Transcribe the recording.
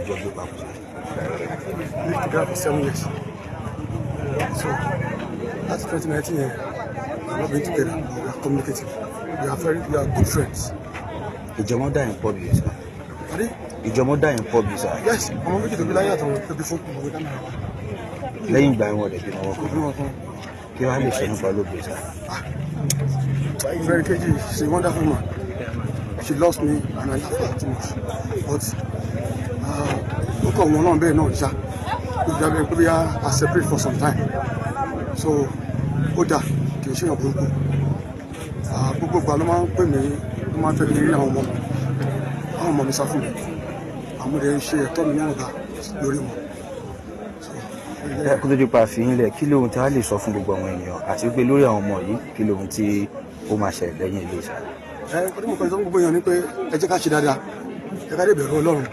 jọ gbé papọ̀. We lived together for 7 years. So that's 2019 here. We've not been together, but we are communicating. We are good friends. Ìjọmọ́ dà yín pọ̀ bí sà. Pardon? Ìjọmọ́ dà yín pọ̀ bí sà. Yes, ọmọ méjì tó bí láyé àtàwọn tó bí fún ìwé dáná wa. Lẹ́yìn ìgbà wọn dẹ̀ bí wọn kọ́. Òbí wọn kan. Kí wàá lè sọ nípa olóògbé sà. Very Keji, she's a wonderful woman. She lost me and I love her too much. But ó kọ̀ wọn náà bẹ́ẹ̀ náà ṣá. We are separate for some time. So ó dà kì í ṣe èèyàn burúkú. Gbogbo ìgbà ló máa ń pè mí, ló máa ń fẹ́ mi rí àwọn ọmọ mi. Àwọn ọmọ mi sá fún mi. Àwọn ọmọdé ń ṣe ẹ̀tọ́ mi náà dá lórí wọn. Kó tó di pa àfihàn ilẹ̀ kí lóhun tí a lè sọ fún gbogbo àwọn ènìyàn àti pé lórí àwọn ọmọ yìí kí lóhun tí ó máa ṣẹlẹ̀ lẹ́yìn ilé ìṣàlẹ̀. Ọdún mọ̀kànlélọ́gbọ̀n èèyàn ní pé ẹ jẹ́ ká ṣe dáadáa, ẹ ká dé bẹ̀rù Ọlọ́run.